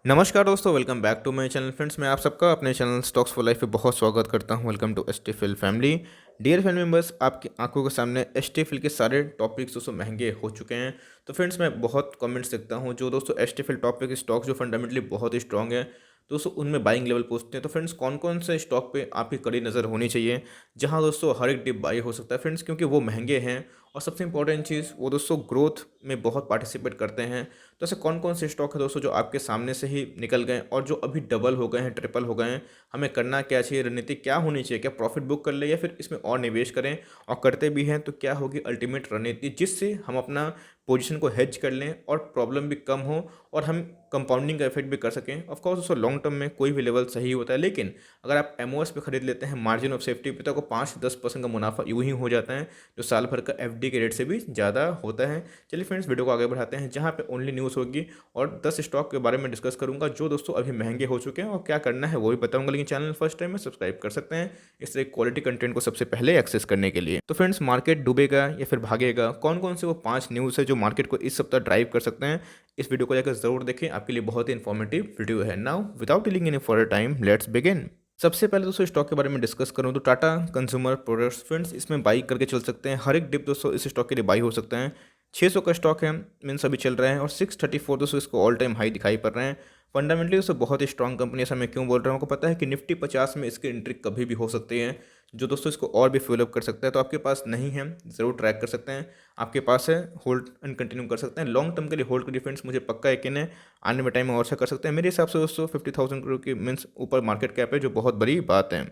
नमस्कार दोस्तों, welcome back to my channel friends. मैं आप सबका अपने चैनल स्टॉक्स फॉर लाइफ पे बहुत स्वागत करता हूं। वेलकम टू एसटीफिल फैमिली। डियर फैमिली मेंबर्स, आपकी आंखों के सामने एसटीफिल के सारे टॉपिक्स दोस्तों महंगे हो चुके हैं। तो फ्रेंड्स, मैं बहुत कमेंट्स देखता हूं जो दोस्तों एसटीफिल टॉपिक स्टॉक्स जो फंडामेंटली बहुत ही स्ट्रॉन्ग है दोस्तों, उनमें बाइंग लेवल पूछते हैं। तो फ्रेंड्स, कौन कौन से स्टॉक पे आपकी कड़ी नज़र होनी चाहिए जहां दोस्तों हर एक डिप बाई हो सकता है फ्रेंड्स, क्योंकि वो महंगे हैं। और सबसे इंपॉर्टेंट चीज़, वो दोस्तों ग्रोथ में बहुत पार्टिसिपेट करते हैं। तो ऐसे कौन कौन से स्टॉक है दोस्तों जो आपके सामने से ही निकल गए और जो अभी डबल हो गए हैं, ट्रिपल हो गए हैं? हमें करना क्या चाहिए, रणनीति क्या होनी चाहिए? क्या प्रॉफिट बुक कर ले या फिर इसमें और निवेश करें? और करते भी हैं तो क्या होगी अल्टीमेट रणनीति, जिससे हम अपना पोजीशन को हेज कर लें और प्रॉब्लम भी कम हो और हम कंपाउंडिंग का इफेक्ट भी कर सकें। ऑफ कोर्स दोस्तों, लॉन्ग टर्म में कोई भी लेवल सही होता है, लेकिन अगर आप एमओएस पे खरीद लेते हैं मार्जिन ऑफ सेफ्टी पे, तो आपको 5 से 10% का मुनाफा यूं ही हो जाता है, जो साल भर का एफडी के रेट से भी ज़्यादा होता है। चलिए फ्रेंड्स, वीडियो को आगे बढ़ाते हैं, जहाँ पे ओनली न्यूज़ होगी और 10 स्टॉक के बारे में डिस्कस करूंगा जो दोस्तों अभी महंगे हो चुके हैं और क्या करना है वो भी बताऊंगा। लेकिन चैनल फर्स्ट टाइम में सब्सक्राइब कर सकते हैं इस तरह क्वालिटी कंटेंट को सबसे पहले एक्सेस करने के लिए। तो फ्रेंड्स, मार्केट डूबेगा या फिर भागेगा, कौन कौन से वो 5 न्यूज़ है जो मार्केट को इस सप्ताह ड्राइव कर सकते हैं, इस वीडियो को जाकर जरूर देखें। आपके लिए बहुत ही इन्फॉर्मेटिव वीडियो है। Now without dealing any further time, let's begin. सबसे पहले दोस्तों स्टॉक के बारे में डिस्कस करूं तो टाटा कंज्यूमर प्रोडक्ट्स फ्रेंड्स, इसमें बाई करके चल सकते हैं। हर एक डिप दोस्तों इस स्टॉक के लिए बाई हो सकता है। 600 का स्टॉक है, मीन्स अभी चल रहा है, और 634 दोस्तों इसको ऑल टाइम हाई दिखाई पड़ रहे हैं। फंडामेंटली दोस्तों बहुत ही स्ट्रॉन्ग कंपनी है। ऐसा मैं क्यों बोल रहा हूँ, आपको पता है कि निफ्टी 50 में इसकी एंट्री कभी भी हो सकती है, जो दोस्तों इसको और भी फ्यूल कर सकता है। तो आपके पास नहीं है, ज़रूर ट्रैक कर सकते हैं। आपके पास है, होल्ड एंड कंटिन्यू कर सकते हैं। लॉन्ग टर्म के लिए होल्ड की डिफरेंस मुझे पक्का यकीन है, आने में टाइम में और अच्छा कर सकते हैं। मेरे हिसाब से दोस्तों 50,000 करोड़ की मीन्स ऊपर मार्केट कैप है, जो बहुत बड़ी बात है।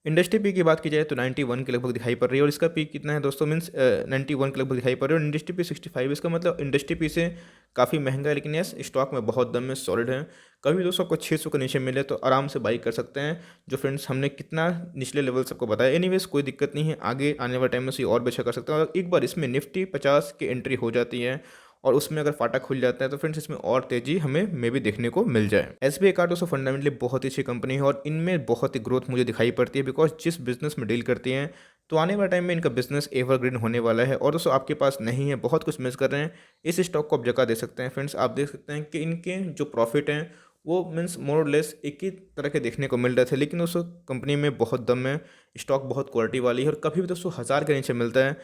इंडस्ट्री पी की बात की जाए तो 91 के लगभग दिखाई पड़ रही है, और इसका पी कितना है दोस्तों, मीन्स 91 के लगभग दिखाई पड़ रही है, और इंडस्ट्री पी 65। इसका मतलब इंडस्ट्री पी से काफ़ी महंगा है, लेकिन यस स्टॉक में बहुत दम में सॉलिड है। कभी दोस्तों आपको 600 के नीचे मिले तो आराम से बाई कर सकते हैं। जो फ्रेंड्स हमने कितना निचले लेवल सबको बताया, एनीवेज कोई दिक्कत नहीं है, आगे आने वाले टाइम में से और भी अच्छा कर सकते हैं। और एक बार इसमें निफ्टी 50 की एंट्री हो जाती है और उसमें अगर फाटा खुल जाता है तो फ्रेंड्स इसमें और तेजी हमें मे भी देखने को मिल जाए। एसबीआई कार्ड दोस्तों फंडामेंटली बहुत ही अच्छी कंपनी है और इनमें बहुत ही ग्रोथ मुझे दिखाई पड़ती है, बिकॉज जिस बिजनेस में डील करती हैं तो आने वाले टाइम में इनका बिजनेस एवरग्रीन होने वाला है। और दोस्तों आपके पास नहीं है, बहुत कुछ मिस कर रहे हैं, इस स्टॉक को आप जगह दे सकते हैं। फ्रेंड्स, आप देख सकते हैं कि इनके जो प्रॉफिट हैं वो मीन्स मोर और लेस एक ही तरह के देखने को मिल रहे थे, लेकिन दोस्तों कंपनी में बहुत दम है, स्टॉक बहुत क्वालिटी वाली है, और कभी भी दोस्तों 1000 के नीचे मिलता है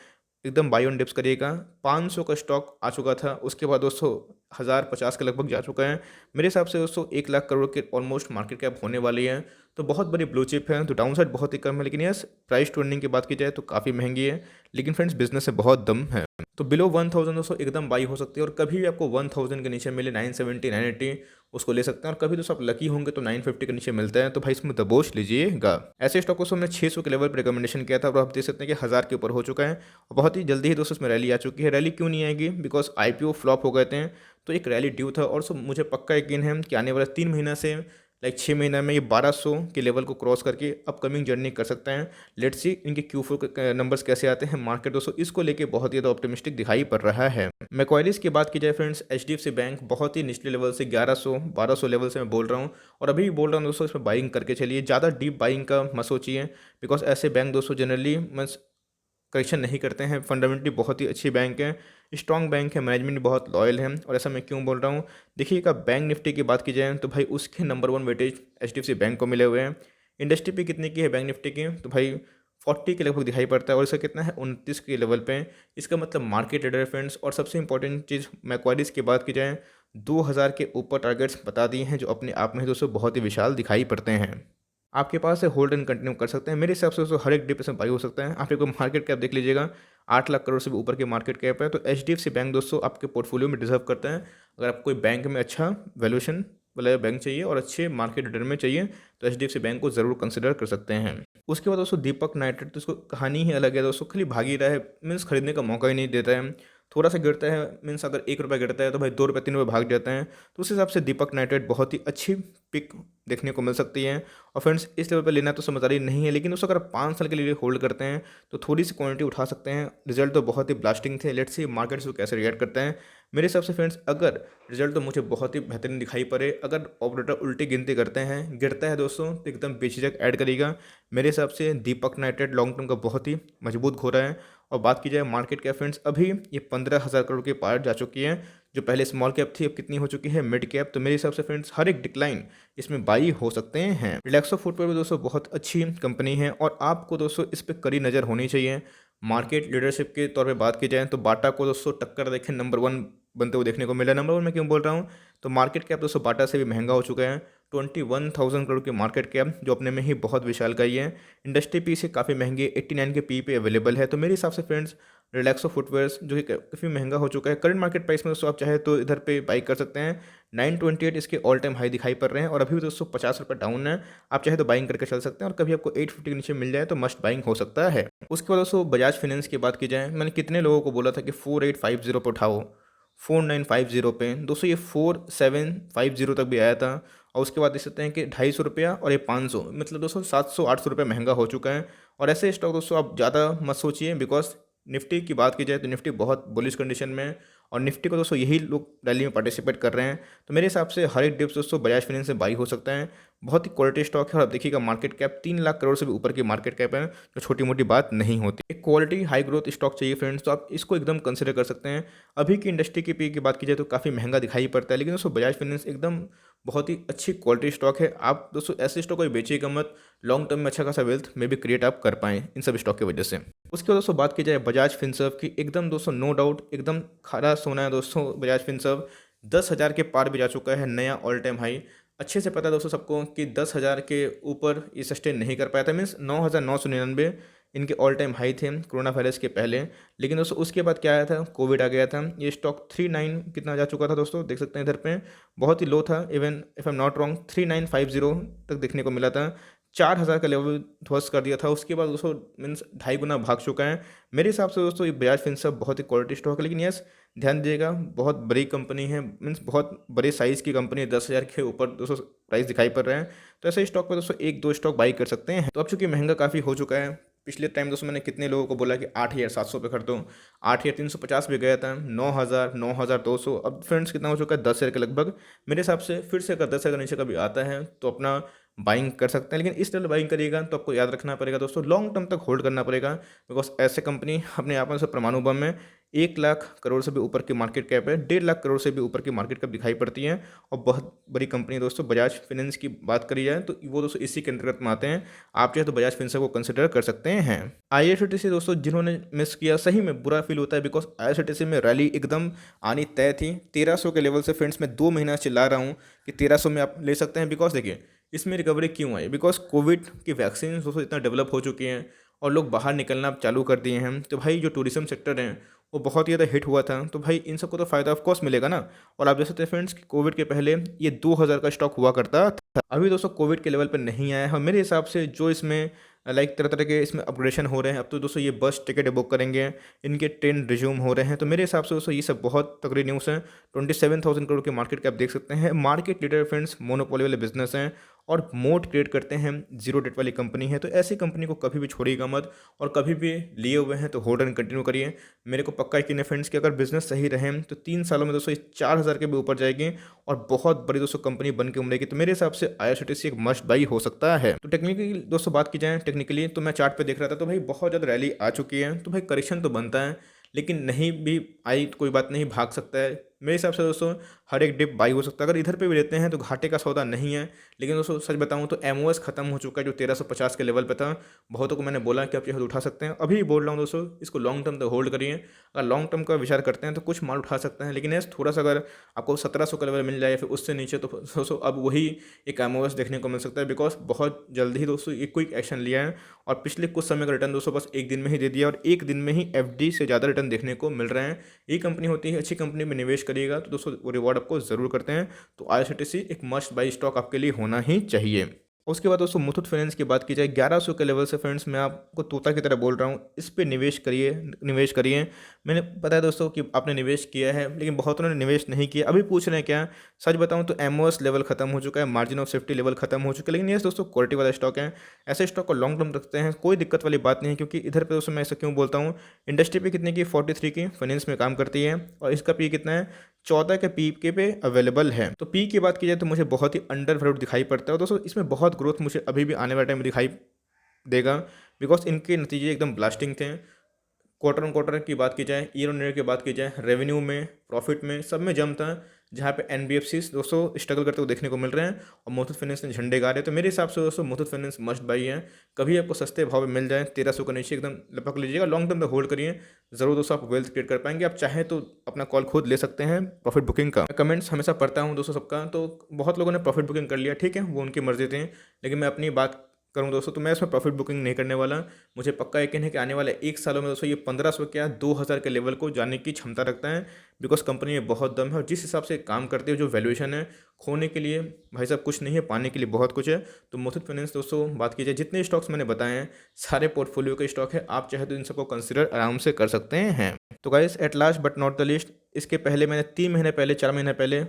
एकदम बाई ऑन डिप्स करिएगा। 500 का स्टॉक आ चुका था, उसके बाद दोस्तों 1050 के लगभग जा चुका है। मेरे हिसाब से दोस्तों 1 लाख करोड़ के ऑलमोस्ट मार्केट कैप होने वाली है, तो बहुत बड़ी ब्लू चिप है। तो डाउन साइड बहुत ही कम है, लेकिन यस प्राइस टू अर्निंग की बात की जाए तो काफ़ी महंगी है, लेकिन फ्रेंड्स बिजनेस से बहुत दम है। तो बिलो 1000 दोस्तों एकदम बाई हो सकती है, और कभी भी आपको 1000 के नीचे मिले 970 980 उसको ले सकते हैं। और कभी दोस्तों आप लकी होंगे तो 950 के नीचे मिलता है, तो भाई इसमें दबोच लीजिएगा। ऐसे स्टॉक को हमने 600 के लेवल पर रिकमेंडेशन किया था, और आप देख सकते हैं कि 1000 के ऊपर हो चुका है, और बहुत ही जल्दी ही दोस्तों इसमें रैली आ चुकी है। रैली क्यों नहीं आएगी, बिकॉज आईपीओ फ्लॉप हो गए थे, तो एक रैली ड्यू था। और सो मुझे पक्का यकीन है कि आने वाले 3 महीना से 6 महीना में ये 1200 के लेवल को क्रॉस करके अपकमिंग जर्नी कर सकते हैं। लेट्स सी इनके Q4 नंबर्स कैसे आते हैं। मार्केट दोस्तों इसको लेके बहुत ही ज़्यादा ऑप्टिमिस्टिक दिखाई पड़ रहा है। मैक्वाइरीज की बात की जाए फ्रेंड्स, HDFC बैंक बहुत ही निचले लेवल से 1100-1200 लेवल से मैं बोल रहा हूँ, और अभी भी बोल रहा हूँ दोस्तों, इसमें बाइंग करके चलिए, ज़्यादा डीप बाइंग का मत सोचिए, बिकॉज ऐसे बैंक दोस्तों जनरली करेक्शन नहीं करते हैं। फंडामेंटली बहुत ही अच्छी बैंक है, स्ट्रॉन्ग बैंक है, मैनेजमेंट भी बहुत लॉयल है। और ऐसा मैं क्यों बोल रहा हूँ, देखिएगा बैंक निफ्टी की बात की जाए तो भाई उसके नंबर 1 वेटेज HDFC बैंक को मिले हुए हैं। इंडस्ट्री पे कितने की है बैंक निफ्टी की, तो भाई 40 के लगभग दिखाई पड़ता है, और इसका कितना है 29 के लेवल पे। इसका मतलब मार्केट लीडर है फ्रेंड्स। और सबसे इंपॉर्टेंट चीज़ मैक्वारीज की बात की जाए, 2000 के ऊपर टारगेट्स बता दिए हैं, जो अपने आप में दोस्तों बहुत ही विशाल दिखाई पड़ते हैं। आपके पास है, होल्ड एंड कंटिन्यू कर सकते हैं। मेरे हिसाब से दोस्तों हर एक डिप में बाई हो सकता है। आप एक मार्केट कैप देख लीजिएगा, 8 लाख करोड़ से भी ऊपर की मार्केट कैप है। तो HDFC बैंक दोस्तों आपके पोर्टफोलियो में डिजर्व करता है। अगर आपको कोई बैंक में अच्छा वैल्यूएशन वाला बैंक चाहिए और अच्छे मार्केट रिटर्न में चाहिए, तो HDFC बैंक को ज़रूर कंसिडर कर सकते हैं। उसके बाद दोस्तों दीपक नाइट्रेट, तो उसको कहानी ही अलग है दोस्तों, खाली भाग ही रहा है, मीन्स खरीदने का मौका ही नहीं देता है। थोड़ा सा गिरता है, मीन्स अगर 1 रुपये गिरता है तो भाई 2 रुपये 3 रुपये भाग जाते हैं। तो उस हिसाब से दीपक नाइट्रेट बहुत ही अच्छी पिक देखने को मिल सकती है। और फ्रेंड्स इस लेवल पर लेना तो समझदारी नहीं है, लेकिन उसको अगर 5 साल के लिए होल्ड करते हैं तो थोड़ी सी क्वांटिटी उठा सकते हैं। रिजल्ट तो बहुत ही ब्लास्टिंग थे, लेट्स सी मार्केट इसको कैसे रिएक्ट करते हैं। मेरे हिसाब से फ्रेंड्स अगर रिजल्ट तो मुझे बहुत ही बेहतरीन दिखाई पड़े, अगर ऑपरेटर उल्टी गिनती करते हैं, गिरता है दोस्तों तो एकदम बेझिझक ऐड करेगा। मेरे हिसाब से दीपक नाइट्रेट लॉन्ग टर्म का बहुत ही मजबूत घोड़ा है। और बात की जाए मार्केट कैप फ्रेंड्स, अभी ये 15,000 करोड़ के पार जा चुकी है, जो पहले स्मॉल कैप थी अब कितनी हो चुकी है मिड कैप। तो मेरे हिसाब से फ्रेंड्स हर एक डिक्लाइन इसमें बाई हो सकते हैं। रिलैक्सो फुटवेयर भी दोस्तों बहुत अच्छी कंपनी है और आपको दोस्तों इस पर कड़ी नज़र होनी चाहिए। मार्केट लीडरशिप के तौर पे बात की जाए तो बाटा को दोस्तों टक्कर देखें नंबर 1 बनते हुए देखने को मिला। नंबर 1 मैं क्यों बोल रहा हूँ, तो मार्केट कैप दोस्तों बाटा से भी महंगा हो चुका है। 21,000 करोड़ की मार्केट कैप जो अपने में ही बहुत विशालकाय है। इंडस्ट्री पी से काफ़ी महंगी 89 के पी पे अवेलेबल है। तो मेरे हिसाब से फ्रेंड्स रिलैक्सो फुटवेयर्स जो कि काफ़ी महंगा हो चुका है करंट मार्केट प्राइस में, दोस्तों आप चाहे तो इधर पे बाई कर सकते हैं। 928 इसके ऑल टाइम हाई दिखाई पड़ रहे हैं और अभी भी दोस्तों 50 रुपये डाउन है। आप चाहे तो बाइंग करके चल सकते हैं और कभी आपको 850 के नीचे मिल जाए तो मस्ट बाइंग हो सकता है। उसके बाद दोस्तों बजाज फाइनेंस की बात की जाए, मैंने कितने लोगों को बोला था कि 4850 पे उठाओ, 4950 पे दोस्तों ये 4750 तक भी आया था। और उसके बाद देख सकते हैं कि 250 रुपया और ये 500, मतलब दोस्तों 700-800 रुपये महंगा हो चुका है। और ऐसे स्टॉक दोस्तों आप ज़्यादा मत सोचिए, बिकॉज निफ्टी की बात की जाए तो निफ्टी बहुत बुलिश कंडीशन में है और निफ्टी को दोस्तों यही लोग रैली में पार्टिसिपेट कर रहे हैं। तो मेरे हिसाब से हर एक डिप्स दोस्तों बजाज फाइनेंस से बाई हो सकता है। बहुत ही क्वालिटी स्टॉक है और आप देखिएगा मार्केट कैप 3 लाख करोड़ से भी ऊपर की मार्केट कैप है, जो छोटी मोटी बात नहीं होती। एक क्वालिटी हाई ग्रोथ स्टॉक चाहिए फ्रेंड्स, तो आप इसको एकदम कंसिडर कर सकते हैं। अभी की इंडस्ट्री की पी की बात की जाए तो काफ़ी महंगा दिखाई पड़ता है, लेकिन दोस्तों बजाज फाइनेंस एकदम बहुत ही अच्छी क्वालिटी स्टॉक है। आप दोस्तों ऐसे स्टॉक को बेचिएगा मत, लॉन्ग टर्म में अच्छा खासा वेल्थ में भी क्रिएट आप कर पाएँ इन सब स्टॉक की वजह से। उसके बाद दोस्तों बात की जाए बजाज फिनसर्व की, एकदम दोस्तों नो डाउट एकदम खरा सोना है दोस्तों। बजाज फिनसर्व 10,000 के पार भी जा चुका है, नया ऑल टाइम हाई। अच्छे से पता है दोस्तों सबको कि 10,000 के ऊपर ये सस्टेन नहीं कर पाया था, मीन्स 9,999 इनके ऑल टाइम हाई थे कोरोना वायरस के पहले। लेकिन दोस्तों उसके बाद क्या आया था, कोविड आ गया था। ये स्टॉक 39 कितना जा चुका था दोस्तों, देख सकते हैं इधर पे बहुत ही लो था। Even if I am not wrong 3950 तक देखने को मिला था। 4,000 का लेवल ध्वस्त कर दिया था। उसके बाद दोस्तों मीन्स 2.5 गुना भाग चुका है। मेरे हिसाब से दोस्तों ये बजाज फिनसर्व बहुत ही क्वालिटी स्टॉक है, लेकिन यस ध्यान दीजिएगा बहुत बड़ी कंपनी है, मीन्स बहुत बड़े साइज़ की कंपनी है। 10,000 के ऊपर दोस्तों प्राइस दिखाई पड़ रहे हैं, तो ऐसे स्टॉक पर दोस्तों 1-2 स्टॉक बाई कर सकते हैं। तो अब चूंकि महंगा काफ़ी हो चुका है, पिछले टाइम दोस्तों मैंने कितने लोगों को बोला कि 8,700 पे खरीदो, 8,350 भी गया था, 9,000, 9,200, अब फ्रेंड्स कितना हो चुका है 10,000 के लगभग। मेरे हिसाब से फिर से अगर 10,000 के नीचे कभी आता है तो अपना बाइंग कर सकते हैं, लेकिन इस तरह बाइंग करिएगा तो आपको याद रखना पड़ेगा दोस्तों, लॉन्ग टर्म तक होल्ड करना पड़ेगा। बिकॉज ऐसे कंपनी अपने आप में से परमाणु बम में 1 लाख करोड़ से भी ऊपर की मार्केट कैप है, 1.5 लाख करोड़ से भी ऊपर की मार्केट कैप दिखाई पड़ती है और बहुत बड़ी कंपनी है दोस्तों। बजाज फाइनेंस की बात करी जाए तो वो दोस्तों इसी के अंतर्गत में आते हैं। आप चाहे तो बजाज फाइनेंस को कंसिडर कर सकते हैं। IRCTC दोस्तों जिन्होंने मिस किया, सही में बुरा फील होता है, बिकॉज IRCTC में रैली एकदम आनी तय थी। 1,300 के लेवल से फ्रेंड्स मैं 2 महीना चिल्ला रहा हूँ कि 1,300 में आप ले सकते हैं। बिकॉज देखिए इसमें रिकवरी क्यों आई, बिकॉज कोविड की वैक्सीन दोस्तों इतना डेवलप हो चुकी हैं और लोग बाहर निकलना चालू कर दिए हैं। तो भाई जो टूरिज्म सेक्टर है वो बहुत ही ज़्यादा हिट हुआ था, तो भाई इन सबको तो फ़ायदा ऑफ कोर्स मिलेगा ना। और आप देख सकते हैं फ्रेंड्स कि कोविड के पहले ये 2,000 का स्टॉक हुआ करता था, अभी दोस्तों कोविड के लेवल पर नहीं आया है। मेरे हिसाब से जो इसमें लाइक तरह तरह के इसमें अपग्रेडेशन हो रहे हैं, अब तो दोस्तों ये बस टिकट बुक करेंगे, इनके ट्रेन रिज्यूम हो रहे हैं। तो मेरे हिसाब से दोस्तों ये सब बहुत तगड़ी न्यूज़ है। 27,000 करोड़ की मार्केट कैप देख सकते हैं, मार्केट लीडर फ्रेंड्स, मोनोपोली वाले बिजनेस हैं और मोड क्रिएट करते हैं, जीरो डेट वाली कंपनी है। तो ऐसी कंपनी को कभी भी छोड़िएगा मत और कभी भी लिए हुए हैं तो होल्ड एंड कंटिन्यू करिए। मेरे को पक्का यकीन है फ्रेंड्स कि अगर बिजनेस सही रहे तो 3 सालों में दोस्तों 4,000 के भी ऊपर जाएगी और बहुत बड़ी दोस्तों कंपनी बन के उमड़ेगी। तो मेरे हिसाब से IRCTC एक मस्ट बाई हो सकता है। तो टेक्निकली दोस्तों बात की जाए, टेक्निकली तो मैं चार्ट पे देख रहा था तो भाई बहुत ज़्यादा रैली आ चुकी है, तो भाई करेक्शन तो बनता है, लेकिन नहीं भी आई तो कोई बात नहीं, भाग सकता है। मेरे हिसाब से दोस्तों हर एक डिप बाई हो सकता है। अगर इधर पे भी लेते हैं तो घाटे का सौदा नहीं है। लेकिन दोस्तों सच बताऊं तो MOS खत्म हो चुका है जो 1,350 के लेवल पे था। बहुतों को मैंने बोला कि आप चाहे तो उठा सकते हैं, अभी बोल रहा हूं दोस्तों इसको लॉन्ग टर्म तक होल्ड करिए। अगर लॉन्ग टर्म का विचार करते हैं तो कुछ माल उठा सकते हैं, लेकिन थोड़ा सा अगर आपको 1,700 का लेवल मिल जाए या फिर उससे नीचे तो दोस्तों अब वही एक MOS देखने को मिल सकता है। बिकॉज बहुत जल्दी ही दोस्तों एक क्विक एक्शन लिया है और पिछले कुछ समय का रिटर्न दोस्तों बस एक दिन में ही दे दिया और एक दिन में ही FD से ज़्यादा रिटर्न देखने को मिल रहे हैं। ये कंपनी होती है, अच्छी कंपनी में निवेश करिएगा तो दोस्तों वो रिवॉर्ड आपको ज़रूर करते हैं। तो IRCTC एक मस्ट बाई स्टॉक आपके लिए होना ही चाहिए। उसके बाद दोस्तों मुथूट फाइनेंस की बात की जाए, 1,100 के लेवल से फ्रेंड्स मैं आपको तोता की तरह बोल रहा हूँ, इस पे निवेश करिए, निवेश करिए। मैंने पता है दोस्तों कि आपने निवेश किया है, लेकिन बहुतों ने निवेश नहीं किया। अभी पूछ रहे हैं क्या, सच बताऊं तो MOS लेवल खत्म हो चुका है, मार्जिन ऑफ सेफ्टी लेवल खत्म हो चुका है। लेकिन ये दोस्तों क्वालिटी वाला स्टॉक है, ऐसे स्टॉक को लॉन्ग टर्म रखते हैं, कोई दिक्कत वाली बात नहीं है। क्योंकि इधर पे दोस्तों मैं ऐसा क्यों बोलता हूँ, इंडस्ट्री पे कितने की 43 की फाइनेंस में काम करती है और इसका पी कितना है 14 के पी के पे अवेलेबल है। तो पी की बात की जाए तो मुझे बहुत ही अंडर वैल्यूड दिखाई पड़ता है। दोस्तों इसमें बहुत ग्रोथ मुझे अभी भी आने वाले टाइम में दिखाई देगा, बिकॉज इनके नतीजे एकदम ब्लास्टिंग थे। क्वार्टर ऑन क्वार्टर की बात की जाए, ईयर ऑन ईयर की बात की जाए, रेवेन्यू में, प्रॉफिट में, सब में जम था। जहाँ पे एनबीएफसीज दोस्तों स्ट्रगल करते हुए देखने को मिल रहे हैं और मुथूट फाइनेंस ने झंडे गाड़े। तो मेरे हिसाब से दोस्तों मुथूट फाइनेंस मस्ट बाई है। कभी आपको सस्ते भाव में मिल जाए 1300 के नीचे एकदम लपक लीजिएगा, लॉन्ग टर्म तक होल्ड करिए, ज़रूर दोस्तों आप वेल्थ क्रिएट कर पाएंगे। आप चाहें तो अपना कॉल खुद ले सकते हैं प्रॉफिट बुकिंग का। मैं कमेंट्स हमेशा पढ़ता हूँ दोस्तों सबका, तो बहुत लोगों ने प्रॉफिट बुकिंग कर लिया, ठीक है, वो उनकी मर्जी थी, लेकिन मैं अपनी बात करूँ दोस्तों तो मैं इसमें प्रॉफिट बुकिंग नहीं करने वाला। मुझे पक्का यकीन है कि आने वाले 1 सालों में दोस्तों ये 1500 क्या 2000 के लेवल को जाने की क्षमता रखता है, बिकॉज कंपनी में बहुत दम है और जिस हिसाब से काम करते हैं, जो वैल्यूएशन है, खोने के लिए भाई साहब कुछ नहीं है, पाने के लिए बहुत कुछ है। तो मुथूट फाइनेंस दोस्तों बात की जाए, जितने स्टॉक्स मैंने बताए हैं सारे पोर्टफोलियो के स्टॉक है, आप चाहे तो इन सबको कंसिडर आराम से कर सकते हैं। तो guys at last but not the list, इसके पहले मैंने 3 महीने पहले 4 महीने पहले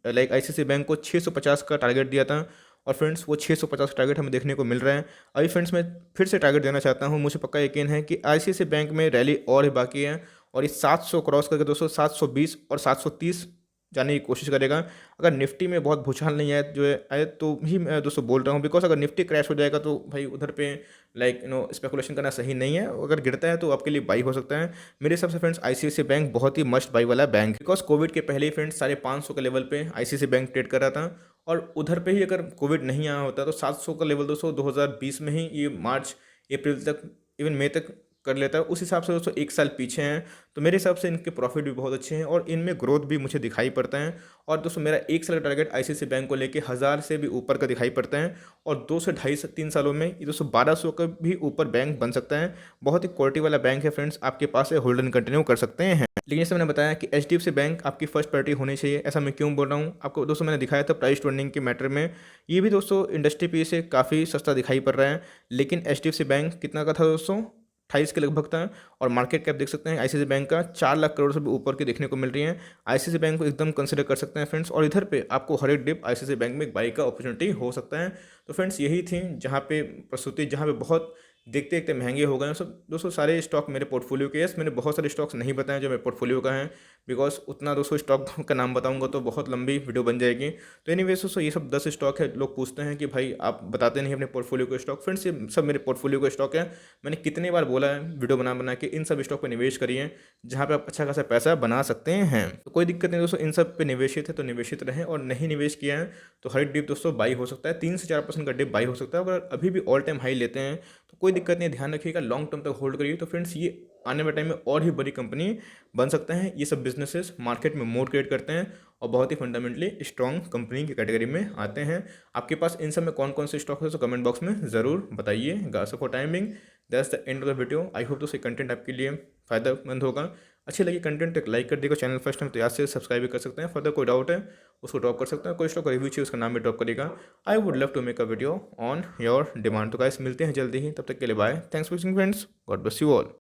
लाइक आईसीआईसीआई बैंक को 650 का टारगेट दिया था और फ्रेंड्स वो 650 टारगेट हमें देखने को मिल रहा है। अभी फ्रेंड्स मैं फिर से टारगेट देना चाहता हूँ। मुझे पक्का यकीन है कि आईसीआईसीआई बैंक में रैली और ही बाकी है और ये 700 क्रॉस करके दोस्तों 720 और 730 जाने की कोशिश करेगा। अगर निफ्टी में बहुत भूचाल नहीं आए जो आए तो भी मैं दोस्तों बोल रहा हूँ, बिकॉज अगर निफ्टी क्रैश हो जाएगा तो भाई उधर पे लाइक स्पेकुलेशन करना सही नहीं है। अगर गिरता है तो आपके लिए बाई हो सकता है। मेरे हिसाब से फ्रेंड्स आईसीआईसीआई बैंक बहुत ही मस्ट बाई वाला बैंक, बिकॉज कोविड के पहले ही फ्रेंड्स 550 के लेवल पे आईसीआईसीआई बैंक ट्रेड कर रहा था और उधर पे ही अगर कोविड नहीं आया होता तो 700 का लेवल दोस्तों 2020 में ही ये मार्च अप्रैल तक इवन मई तक कर लेता है। उस हिसाब से दोस्तों 1 साल पीछे हैं। तो मेरे हिसाब से इनके प्रॉफिट भी बहुत अच्छे हैं और इनमें ग्रोथ भी मुझे दिखाई पड़ता है। और दोस्तों मेरा 1 साल का टारगेट आईसीआईसीआई बैंक को लेके 1000 से भी ऊपर का दिखाई पड़ता है और 2 से 2.5 से 3 सालों में ये दोस्तों 1200 का भी ऊपर बैंक बन सकता है। बहुत ही क्वालिटी वाला बैंक है फ्रेंड्स, आपके पास है, होल्ड एंड कंटिन्यू कर सकते हैं। लेकिन जैसे मैंने बताया कि एचडीएफसी बैंक आपकी फर्स्ट प्रायोरिटी होनी चाहिए। ऐसा मैं क्यों बोल रहा हूँ आपको दोस्तों, मैंने दिखाया था प्राइस टू अर्निंग के मैटर में, ये भी दोस्तों इंडस्ट्री पी से काफ़ी सस्ता दिखाई पड़ रहा है। लेकिन एचडीएफसी बैंक कितना का था दोस्तों, 28 के लगभग था और मार्केट कैप देख सकते हैं आईसीआईसीआई बैंक का 4 लाख करोड़ से भी ऊपर की देखने को मिल रही है। आईसीआईसीआई बैंक को एकदम कंसिडर कर सकते हैं फ्रेंड्स और इधर पे आपको हर एक डिप आईसीआईसीआई बैंक में एक बाई का अपॉर्चुनिटी हो सकता है। तो फ्रेंड्स यही थी जहाँ पे प्रस्तुति, जहाँ पे बहुत देखते देखते महंगे हो गए सब दोस्तों सारे स्टॉक मेरे पोर्टफोलियो के। यस मैंने बहुत सारे स्टॉक्स नहीं बताए जो मेरे पोर्टफोलियो का है, बिकॉज उतना दोस्तों स्टॉक का नाम बताऊंगा तो बहुत लंबी वीडियो बन जाएगी। तो एनीवेज दोस्तों ये सब 10 स्टॉक है। लोग पूछते हैं कि भाई आप बताते नहीं अपने पोर्टफोलियो के स्टॉक। फ्रेंड्स ये सब मेरे पोर्टफोलियो के स्टॉक है। मैंने कितनी बार बोला है वीडियो बना बना के इन सब स्टॉक पर निवेश करिए जहाँ पे आप अच्छा खासा पैसा बना सकते हैं। तो कोई दिक्कत नहीं दोस्तों, इन सब पे निवेशित है तो निवेशित रहें और नहीं निवेश किया है तो हर डिप दोस्तों बाई हो सकता है, 3 से 4% का डिप बाई हो सकता है। अगर अभी भी ऑल टाइम हाई लेते हैं तो कोई दिक्कत नहीं, ध्यान रखिएगा, लॉन्ग टर्म तक होल्ड करिए। तो फ्रेंड्स ये आने वाले टाइम में और ही बड़ी कंपनी बन सकते हैं। ये सब बिजनेसेस मार्केट में मोड क्रिएट करते हैं और बहुत ही फंडामेंटली स्ट्रॉन्ग कंपनी की कैटेगरी में आते हैं। आपके पास इन सब में कौन कौन से स्टॉक है तो कमेंट बॉक्स में ज़रूर बताइए। So for timing that's the end of the video. I hope दोस्तों कंटेंट आपके लिए फ़ायदेमंद होगा। अच्छी लगी कंटेंट एक लाइक कर देगा, चैनल फर्स्ट टाइम तो याद से सब्सक्राइब भी कर सकते हैं। फर्दर कोई डाउट है उसको ड्रॉप कर सकते हैं, कोई स्टॉक रिव्यू चाहिए उसका नाम भी ड्रॉप करेगा। I would love to make a video on your demand. तो गाइस मिलते हैं जल्दी ही, तब तक के लिए bye, thanks for watching friends, God bless you all.